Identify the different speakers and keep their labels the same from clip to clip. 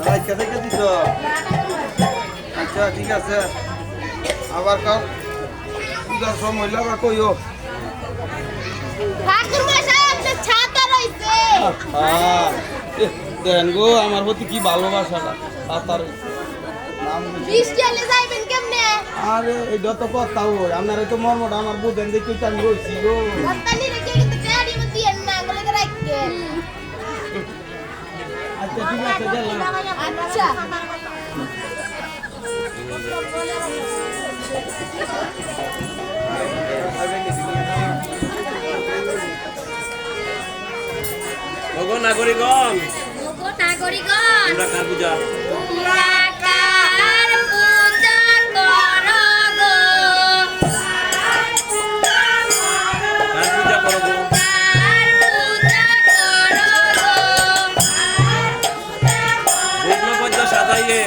Speaker 1: খেতে দিছ আচ্ছা ঠিক আছে আবার কাল পূজার সময় আবার কইও দেন গো আমার প্রতি কি ভালোবাসাটা তাড়াতাড়ি আরে এইটা তো কথা ওই আপনার তো মর্মটা আমার বুঝেন দেখি আমি বলছি গো আচ্ছা ঠিক আছে গেলাম
Speaker 2: আচ্ছা
Speaker 3: ওগো নাগরিকগণ তোমরা কার পূজা কার পূজা করো গো রত্নপদ্ম সাজাইয়ে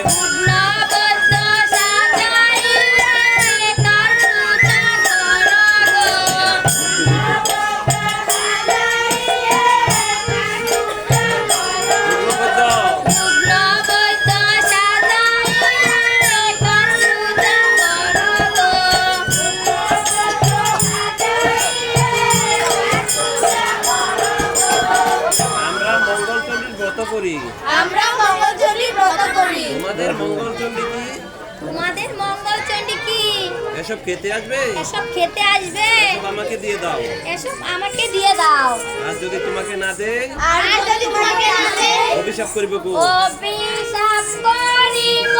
Speaker 2: আমরা মঙ্গলচণ্ডীর ব্রত করি
Speaker 3: তোমাদের মঙ্গলচণ্ডী কি
Speaker 2: তোমাদের মঙ্গলচণ্ডী কি
Speaker 3: এসব খেতে আসবে
Speaker 2: এসব খেতে আসবে
Speaker 3: এসব আমাকে দিয়ে দাও
Speaker 2: এসব আমাকে দিয়ে দাও
Speaker 3: আর যদি তোমাকে না দে
Speaker 2: আর যদি তোমাকে না দে
Speaker 3: অভিশাপ করিব গো
Speaker 2: অভিশাপ করিব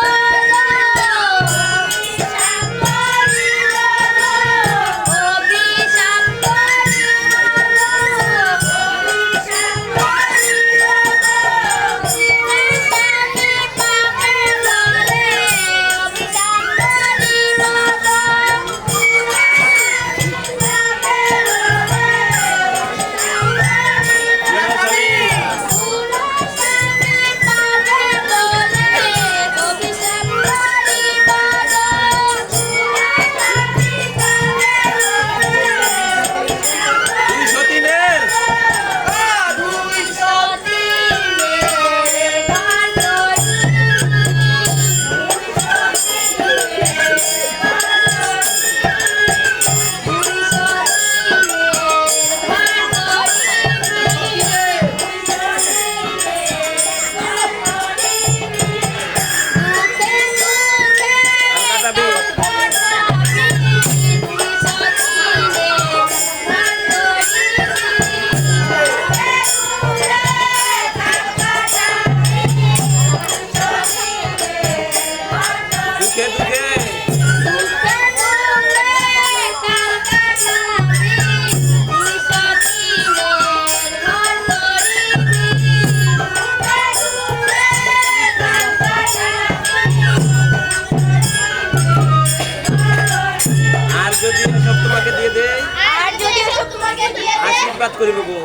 Speaker 3: আশীর্বাদ করিব গো